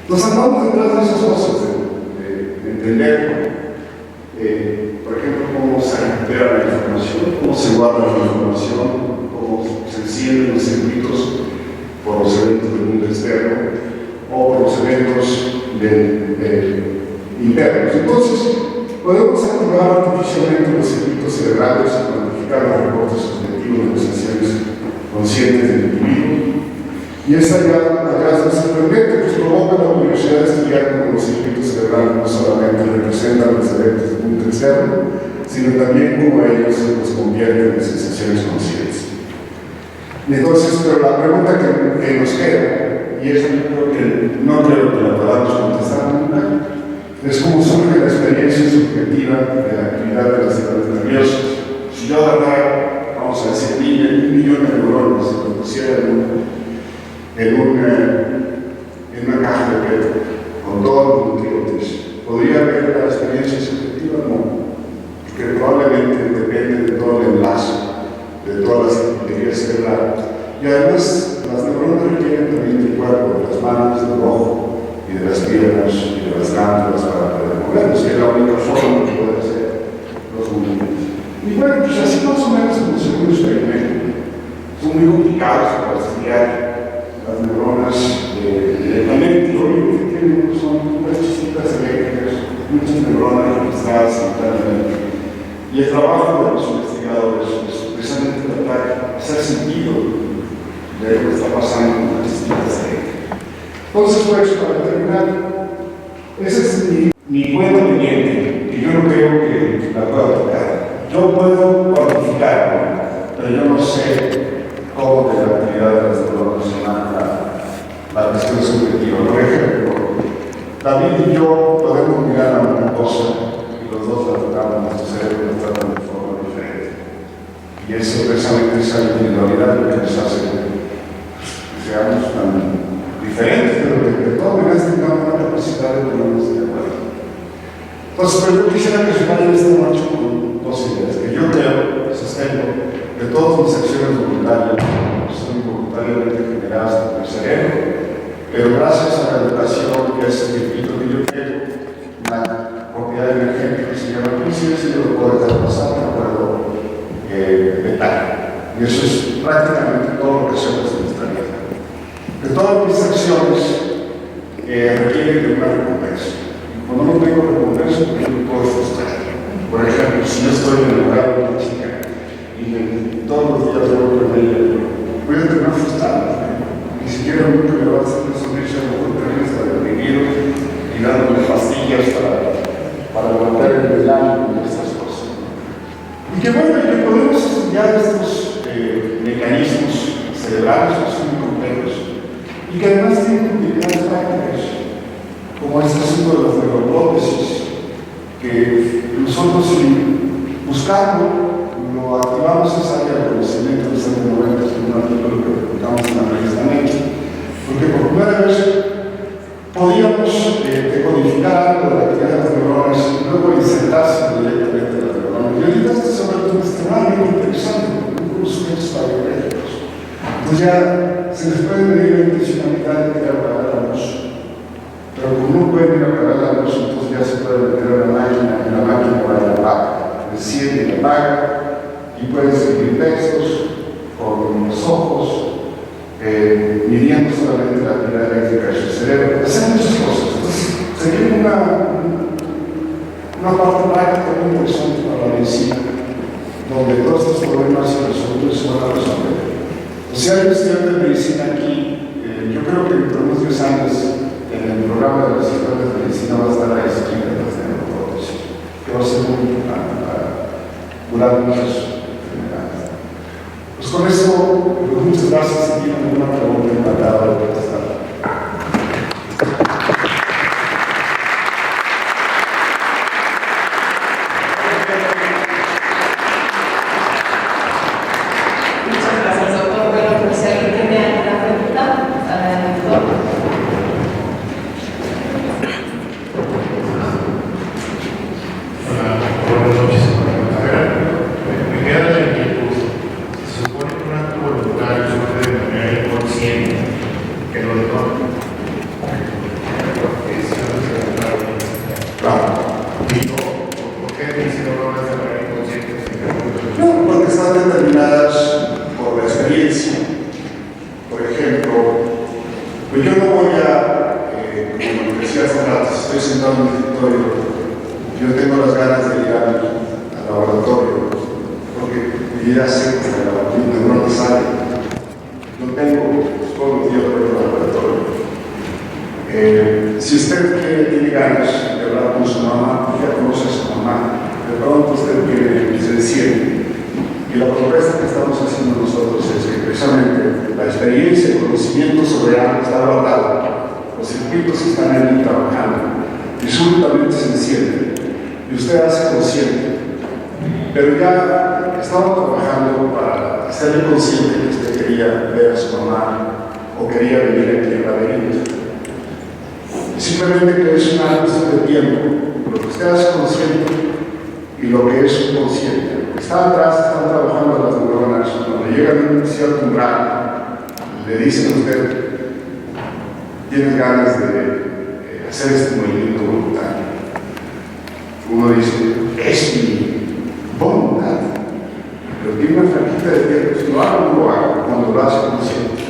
Speaker 1: Nos andamos detrás de esas cosas, de entender, por ejemplo, cómo se recupera la información, cómo se guarda la información, cómo se encienden los circuitos por los eventos del mundo externo o por los eventos internos. Entonces, podemos activar artificialmente los circuitos cerebrales y cuantificar los reportes subjetivos de las sensaciones conscientes del individuo. Y ese hallazgo sorprendente pues provoca la curiosidad de estudiar cómo los circuitos cerebrales no solamente representan los eventos del mundo externo, sino también cómo ellos los convierten en sensaciones conscientes. Y entonces, pero la pregunta que nos queda, y esa no creo que la podamos contestar nunca, es cómo surge la experiencia subjetiva de la actividad de las células nerviosas. Si yo agarrara, vamos a decir, 1 millón de neuronas y lo pusiera en una caja de PET con todos los nutrientes, ¿podría haber la experiencia subjetiva? No, porque probablemente depende de todo el enlace, de todas las actividades cerebrales. Y además, las neuronas requieren también del cuerpo, de las manos, del ojo, y de las piernas, y de las glándulas para poder movernos, que es la única forma que puede hacer los movimientos. Y bueno, pues así más o menos funciona un experimento. Son muy complicados para estudiar las neuronas directamente. Lo único que tienen son unas chispitas eléctricas, muchas neuronas registradas simultáneamente. Y el trabajo de los investigadores es precisamente tratar de hacer sentido de lo que está pasando con las chispitas eléctricas. Entonces, pues, para terminar, esa es mi cuenta pendiente, que yo no creo que la pueda tocar. Yo puedo cuantificar, pero yo no sé cómo de la actividad de las neuronas se marca la cuestión subjetiva. Por ejemplo, David y yo podemos mirar a una cosa y los dos la tocamos, nuestro cerebro nos trata de forma diferente. Y eso precisamente esa individualidad lo que nos hace que seamos tan diferentes, pero que de todas maneras tengamos una capacidad de ponernos de acuerdo. Entonces, pero yo quisiera que se vaya esta noche con dos ideas, que yo creo, sostengo, que todas mis acciones voluntarias son voluntariamente generadas por el cerebro, pero gracias a la educación, que es el circuito que yo creo, una propiedad energética que se llama conciencia, yo lo puedo dejar pasar, no puedo vetar. Y eso es prácticamente todo lo que hacemos en nuestra vida. Que todas mis acciones requieren de una recompensa. Cuando no tengo recompensa, pues yo me puedo frustrar. Por ejemplo, si yo estoy enamorado de una chica y todos los días voy con ella, voy a terminar frustrado. Ni siquiera nunca me va a hacer una sonrisa, me voy a tener esta deprimido y dándole pastillas para levantar el verano y estas cosas. Y que bueno, que podemos estudiar estos mecanismos cerebrales que son muy complejos y que además tienen utilidades prácticas, como este asunto de las neuroprótesis, que nosotros sin buscarlo lo activamos esa área de conocimiento de los años 90, en un artículo que publicamos en la revista Nature, porque por primera vez podíamos decodificar algo de la actividad de las neuronas y luego insertarse directamente en las neuronas. Y ahorita esto se vuelve extremadamente interesante, con sujetos paleográficos. Entonces ya se les puede medir la intencionalidad de querer apagar la luz. Pero como no pueden ir a apagar la luz, entonces ya se puede meter a la máquina y la máquina va a la apaga. Enciende y la apaga y puede escribir textos con los ojos, midiendo solamente la actividad eléctrica de su cerebro. Hacen muchas cosas. Entonces sería una parte práctica muy interesante para la medicina, donde todos estos problemas resueltos se van a resolver. Si hay un estudiante de medicina aquí, yo creo que por unos 10 años en el programa de las escuelas de medicina va a estar la disciplina de las neuroprótesis, que va a ser muy importante para curar muchas enfermedades. Pues con eso, pues muchas gracias. Si tienen alguna pregunta, encantado de contestar. Pues yo no voy a, como decía hace rato, estoy sentado en mi escritorio, yo tengo las ganas de ir al laboratorio, porque ya sé que la neurona sale. No tengo todos los días para ir al laboratorio. Si usted tiene ganas de hablar con su mamá, pues ya conoce a su mamá, de pronto usted quiere que se desciende. Y la propuesta que estamos haciendo nosotros es que precisamente la experiencia y el conocimiento sobre algo está guardado, los circuitos están ahí trabajando, y súbitamente se encienden, y usted hace consciente. Pero ya estamos trabajando para hacerle consciente que usted quería ver a su mamá o quería venir aquí al laberinto. Simplemente que es una cuestión de tiempo, lo que usted hace consciente y lo que es subconsciente. Están atrás, están trabajando las neuronas, cuando llegan a un cierto umbral, le dicen a usted, tienes ganas de hacer este movimiento voluntario. Uno dice, es mi voluntad, pero tiene una franquita de tiempo, si lo hago, no lo hago, cuando lo hace consciente.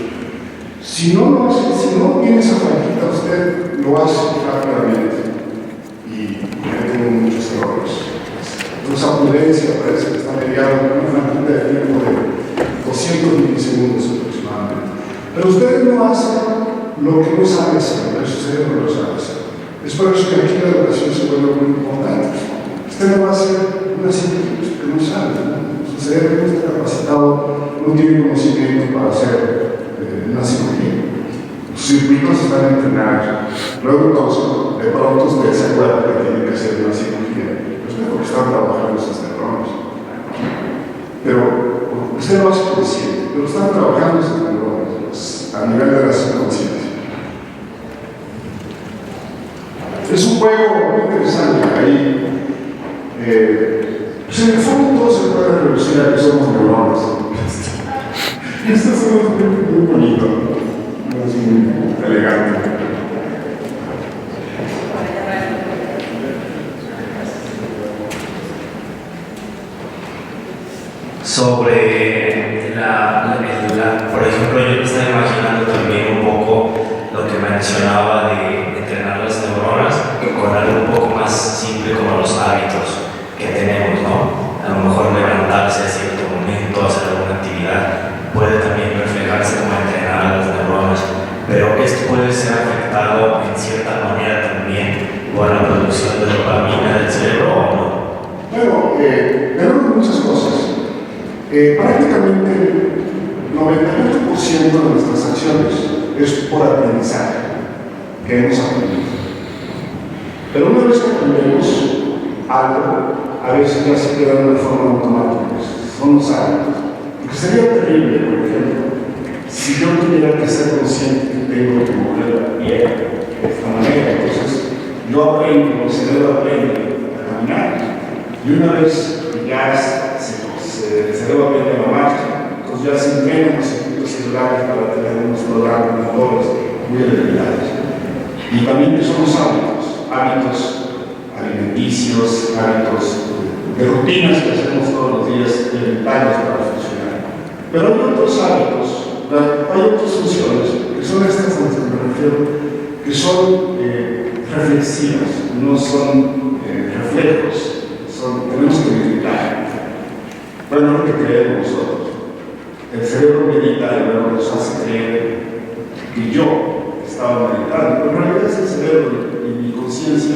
Speaker 1: Si no tiene esa franquita, usted lo hace rápidamente y comete muchos errores. Esa prudencia parece que está mediada con una franquita de tiempo de 200 milisegundos aproximadamente. Pero ustedes no hacen lo que no saben hacer, el cerebro no lo sabe hacer. Es por eso que aquí la educación se vuelve muy importante. Usted no va a hacer una simple cosa que no sabe. Su cerebro no está capacitado, no tiene conocimiento para hacer una cirugía. Sus circuitos están entrenados. Luego, entonces, de pronto usted se acuerda que tiene que hacer una cirugía. Porque están trabajando esos neuronas. Pero usted lo hace consciente, pero están trabajando esos neuronas a nivel de la subconsciencia. Es un juego muy interesante. Ahí, pues en el fondo todo se puede reducir a que somos neuronas. Esto es muy bonito, es muy elegante.
Speaker 2: Sobre por ejemplo, yo me estaba imaginando también un poco lo que mencionaba de entrenar las neuronas con algo un poco más simple como los hábitos que tenemos, ¿no? A lo mejor levantarse a cierto momento, hacer alguna actividad, puede también reflejarse como entrenar a las neuronas, pero esto puede ser afectado en cierta manera también por la producción de dopamina del cerebro o no.
Speaker 1: Bueno, tenemos muchas cosas. Prácticamente el 98% de nuestras acciones es por aprendizaje que hemos aprendido. Pero una vez que aprendemos algo, a veces ya se queda de una forma automática, son los hábitos. Porque sería terrible, por ejemplo, si yo tuviera que ser consciente que tengo que mover la piel de esta manera. Entonces, yo aprendo, el cerebro aprende a caminar, y una vez ya el cerebro aprende a la marcha, entonces ya se inventan los circuitos celulares para tener unos programas motores muy determinados. Y también que son los hábitos alimenticios, hábitos de rutinas que hacemos todos los días, elementales para funcionar. Pero hay otros hábitos, hay otras funciones, que son estas a las que me refiero, que son reflexivas, no son reflejos, tenemos que meditar. Bueno, lo que creemos nosotros. El cerebro medita y luego nos hace creer que yo estaba meditando, pero en realidad es el cerebro y mi conciencia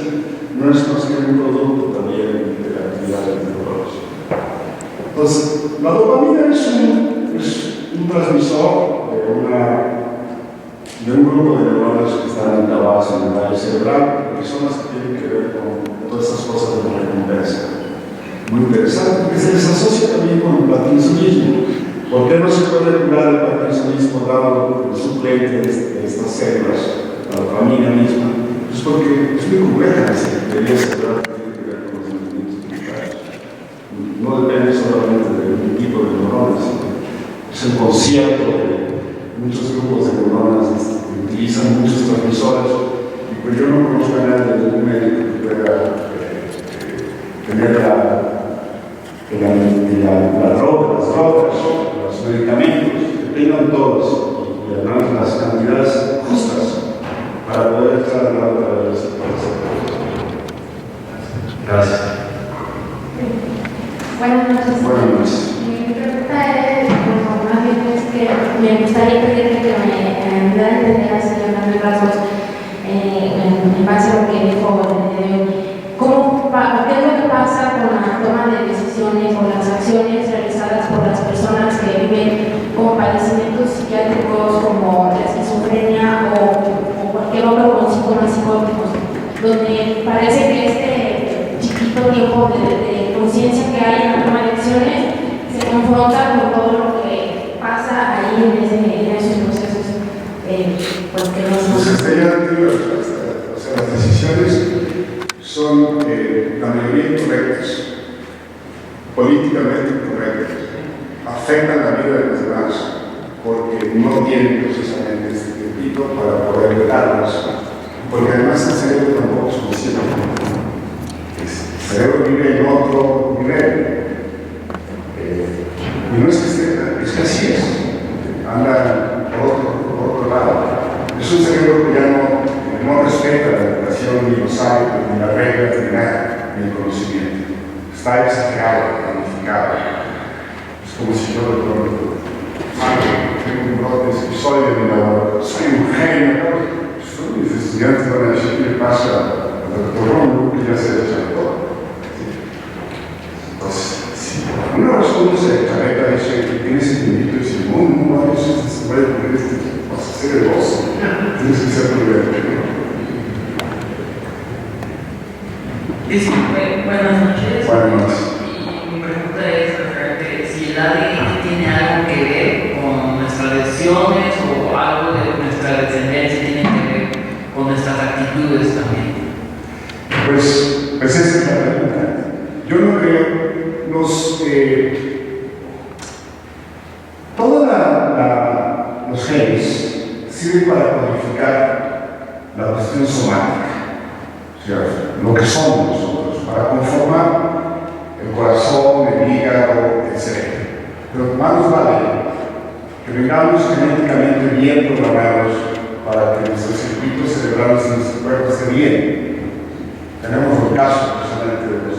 Speaker 1: no es más que un producto también de la actividad del neuronas. Entonces, la dopamina es un transmisor de un grupo de neuronas que están encabadas en el tallo cerebral, que son las que tienen que ver con todas esas cosas de la recompensa. Muy interesante, porque se les asocia también con el parkinsonismo. ¿Por qué no se puede curar el parkinsonismo dado el suplente de estas células, la dopamina misma? Pues porque es muy compleja la secretaría cerebral que tiene que ver con los movimientos químicos. No depende solamente de un tipo de neuronas, es el concierto de muchos grupos de neuronas que utilizan muchos transmisores. Y pues yo no conozco a nadie de un médico que pueda tener las drogas, los medicamentos, que tengan todos, y además las cantidades justas doy la respuesta. O sea, las decisiones son la mayoría incorrectas, políticamente incorrectas, afectan la vida de los demás, porque no tienen precisamente este tiempito para poder vetarlas, porque además el cerebro tampoco es consciente. El cerebro vive en otro nivel. Y no es que esté, es que así es, anda por otro lado. Es un cerebro que ya no respeta la educación, ni los hábitos, ni las reglas, ni nada, ni el conocimiento. Está exagerado, planificado. Es como si yo de pronto, tengo un brote esquizoide de mi laboratorio, soy un genio. Mis estudiantes van a decir qué le pasa al doctor Romo, que ya se ha hecho todo. Entonces, si por alguna razón no se careta dice que tiene ese invito y dice, no, eso se va a poner vas a hacer el oso, tienes que ser prudente.
Speaker 3: Disculpe, buenas noches.
Speaker 1: Buenas noches.
Speaker 3: Y mi pregunta es referente si el ADN tiene algo que ver con nuestras decisiones o algo de nuestra descendencia tiene que ver con nuestras actitudes también.
Speaker 1: Pues esa es la pregunta. Yo no creo, los genes sirven para codificar la cuestión somática, o sea, lo que somos nosotros, para conformar el corazón, el hígado, el cerebro. Pero más nos vale que vengamos genéticamente bien programados para que nuestros circuitos cerebrales y nuestro cuerpo estén bien. Tenemos los casos precisamente de los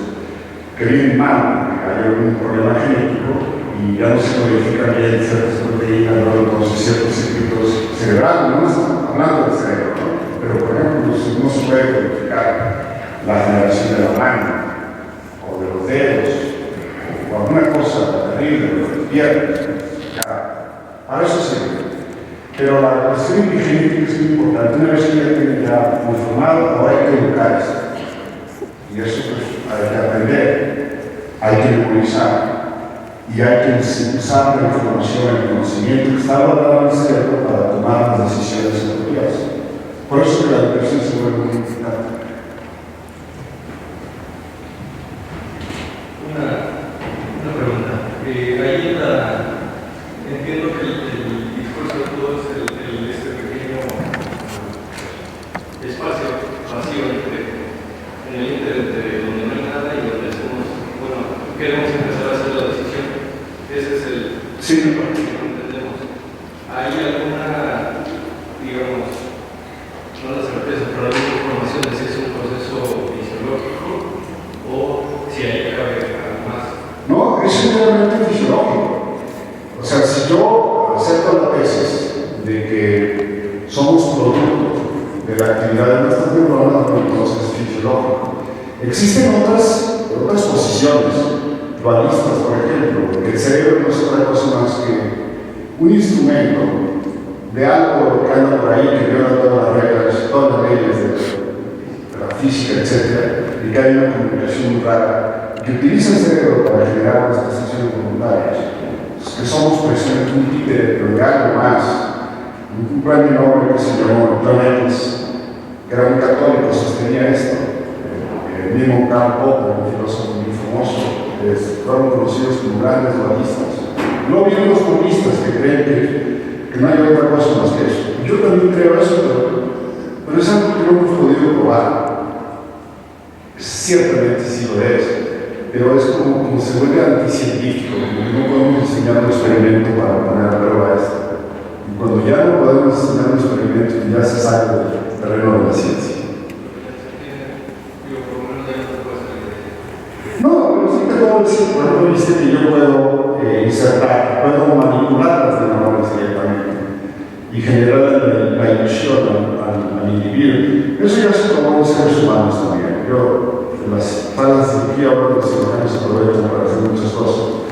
Speaker 1: que vienen mal, porque hay algún problema genético y ya no se codifican bien ciertas proteínas, ¿no? Entonces ciertos circuitos cerebrales, no estamos hablando del cerebro, ¿no? Pero por ejemplo no se puede codificar la generación de la mano o de los dedos o alguna cosa terrible de las piernas. Para eso sirve. Pero la cuestión genética es muy importante. Una vez que ya tiene ya conformado, ahora hay que educar esto. Y eso pues, hay que aprender, hay que memorizar y hay que usar la información, el conocimiento que está guardado en el cerebro para tomar las decisiones apropiadas. Por eso que la educación se vuelve muy importante.
Speaker 4: Una pregunta. Ahí entiendo que el discurso de todo es este pequeño espacio vacío en el entre donde no hay nada y donde hacemos, queremos empezar a hacer la decisión. Ese es el
Speaker 1: sí.
Speaker 4: parte que no entendemos. ¿Hay alguna, digamos, no la certeza, pero alguna información de si es un proceso fisiológico o si hay que haber algo más?
Speaker 1: No, es realmente fisiológico. O sea, si yo acepto la tesis de que somos producto de la actividad de nuestras neuronas, entonces es fisiológico. Existen otras posiciones dualistas, por ejemplo, porque el cerebro no es otra cosa más que un instrumento de algo que anda por ahí, que viola todas las leyes de la física, etc., y que hay una comunicación muy rara, que utiliza el cerebro para generar las prestaciones voluntarias. Que somos precisamente un títere, pero de algo más. Un premio Nobel que se llamó Clemens, que era muy católico, sostenía esto. El mismo Karl Popper, un filósofo muy famoso, fueron conocidos como grandes dualistas. No vienen los comunistas que creen que no hay otra cosa más que eso. Yo también creo eso, pero es algo que no hemos podido probar. Ciertamente sí lo es. Pero es como se vuelve anticientífico, porque no podemos diseñar un experimento para poner a prueba esto. Y cuando ya no podemos diseñar un experimento, ya se sale del terreno de la ciencia. No, pero sí te puedo decir, por ejemplo, viste que yo puedo insertar, puedo manipular las neuronas directamente y generar la ilusión al individuo. Eso ya se probó en seres humanos también. Las salas de cirugía ahora los cirujanos se aprovechan para hacer muchas cosas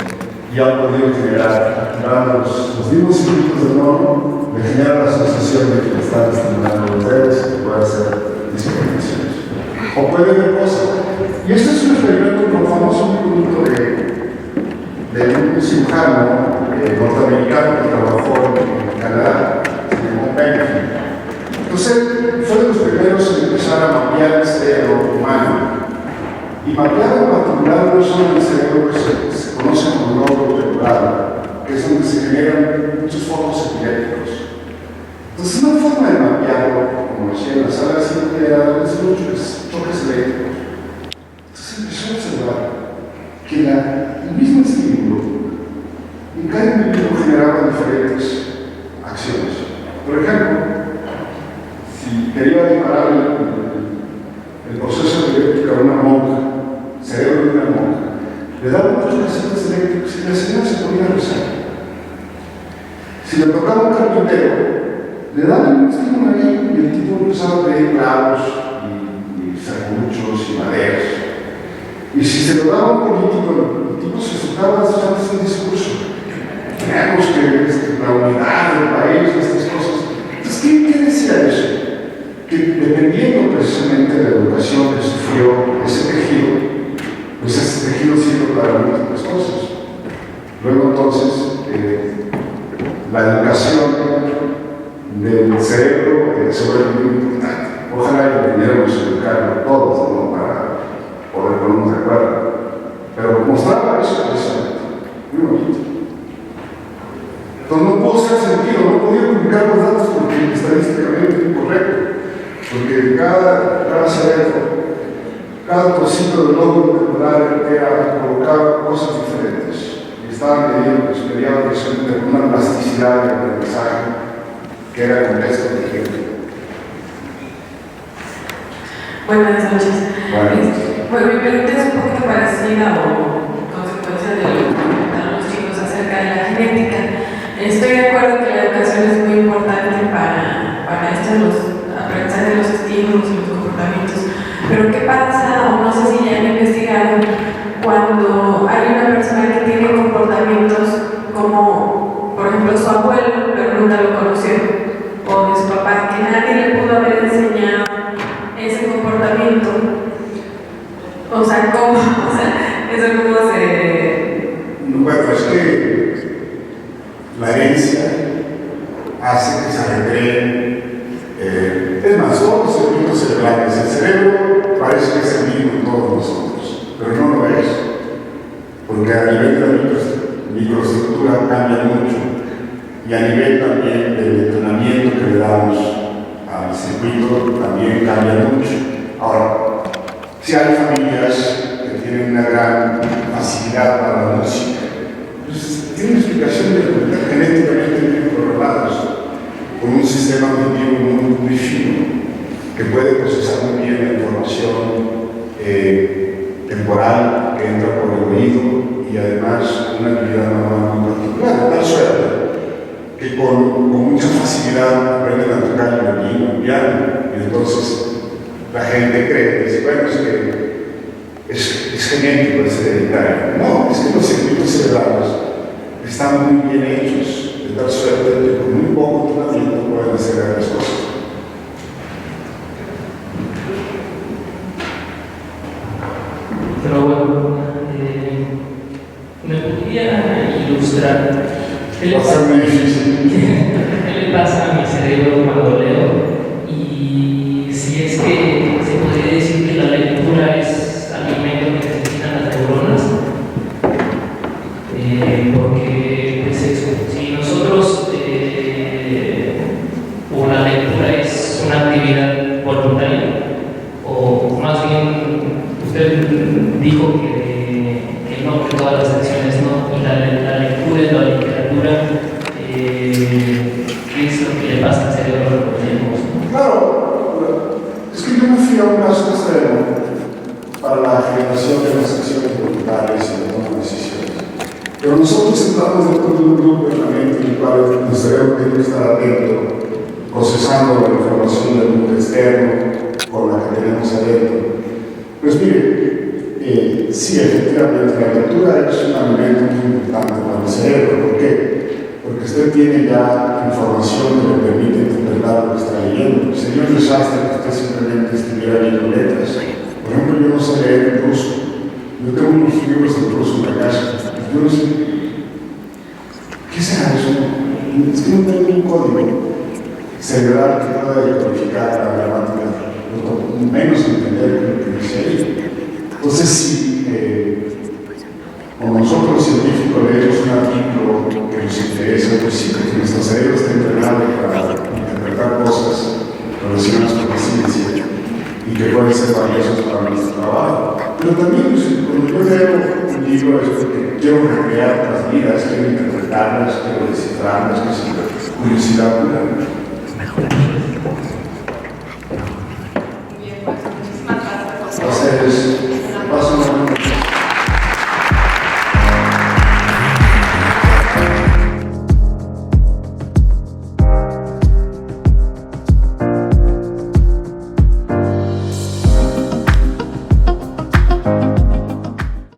Speaker 1: y han podido generar, activando los mismos circuitos del mono, le genera la sensación de que le están estimulando los dedos y que puede hacer discriminaciones. O puede ver cosas. Y este es un experimento muy famoso, muy bonito de un cirujano norteamericano que trabajó en Canadá, se llamó Penfield. Entonces, fue de los el cerebro humano y mapear en particular no solo el cerebro que se conoce como lóbulo temporal, que es donde se generan muchos focos epilépticos. Entonces, una forma de mapearlo, como decía en la sala de cirugía, es muchos choques eléctricos. Entonces empezó a observar que el mismo estímulo en cada individuo generaba diferentes acciones. Por ejemplo, si quería disparar el proceso eléctrico a una monja, el cerebro de una monja, le daban muchos choques eléctricos y la señora se ponía a rezar. Si le tocaba un carpintero, le daban un estímulo ahí y el tipo empezaba a pedir clavos y serruchos y maderas. Y si se lo daba a un político, el tipo se soltaba antes un discurso. Tenemos que la unidad del país, estas cosas. Entonces, ¿qué decía eso? Que dependiendo precisamente de la educación que sufrió ese tejido, pues ese tejido sirve para múltiples cosas. Luego entonces, la educación del cerebro se vuelve muy importante. Ojalá que pudiéramos educarlo todos, ¿no? Para poder ponernos de acuerdo. Pero mostraba eso precisamente, muy bonito. Entonces no pudo ser sentido, no podía publicar los datos porque estadísticamente es incorrecto. Porque cada cerebro, cada trocito del lóbulo temporal colocaba cosas diferentes. Y estaban mediendo que medía precisamente una plasticidad de aprendizaje que era contexto de ejemplo.
Speaker 5: Buenas noches. Bueno, mi pregunta es un poquito parecida o consecuencia de lo que comentaron los chicos acerca de la genética. Estoy de acuerdo que la educación es muy importante para los aprendizajes de los estímulos y los comportamientos, pero ¿qué pasa, o no sé si ya han investigado, cuando hay una persona que tiene comportamientos como, por ejemplo, su abuelo, pero nunca lo conoció, o de su papá, que nadie le pudo haber enseñado ese comportamiento? O sea, ¿cómo? O sea, ¿eso cómo se...?
Speaker 1: Bueno, es que la herencia hace que se recreen. Es más, todos los circuitos cerebrales, el cerebro parece que es el mismo en todos nosotros, pero no lo es, porque a nivel de la microestructura cambia mucho, y a nivel también del entrenamiento que le damos al circuito también cambia mucho. Ahora, si hay familias que tienen una gran facilidad para la música, pues tienen explicación de que genéticamente bien programados, con un sistema auditivo muy fino, que puede procesar muy bien la información temporal que entra por el oído y además una actividad normal muy particular, de tal suerte que con mucha facilidad aprenden a tocar el violín o el piano, y entonces la gente cree, dice, bueno, es genético, es hereditario. No, es que los circuitos cerebrales están muy bien hechos, de tal suerte que con muy poco entrenamiento pueden hacer grandes cosas.
Speaker 6: Pero bueno, me podría ilustrar qué le pasa a mi cerebro cuando leo, y si es que se podría decir que la lectura es alimento que necesitan las neuronas, porque pues eso, si nosotros o la lectura es una actividad voluntaria, o más bien usted dijo que no, que todas las acciones no, y la lectura y la literatura, ¿qué es lo que le pasa al cerebro?
Speaker 1: Claro, es que yo me fui a un caso extremo para la generación de las acciones voluntarias y de toma de decisiones. Pero nosotros estamos dentro de un grupo en la mente en el cual el cerebro tiene que estar atento, procesando la información del mundo externo con la que tenemos adentro. Pues mire, sí, efectivamente, la lectura es un alimento muy importante para el cerebro. ¿Por qué? Porque usted tiene ya información que le permite interpretar lo que está leyendo. Sería un desastre que usted simplemente estuviera leyendo letras. Por ejemplo, yo no sé leer en ruso. Yo tengo unos libros en ruso en la casa. Yo no sé. ¿Qué será eso? Es que no tengo un código cerebral que pueda decodificar la gramática menos entender lo que dice ahí. Entonces, si como nosotros científicos leemos un artículo que nos interesa, pues sí, que nuestro cerebro está entrenado para interpretar cosas relacionadas con la ciencia y que pueden ser valiosos para nuestro trabajo. Pero también, pues, cuando yo leo un libro es porque quiero recrear las vidas, quiero interpretarlas, quiero descifrarlas, que es curiosidad pura.
Speaker 5: Bien, pues muchísimas gracias.
Speaker 1: Entonces, paso una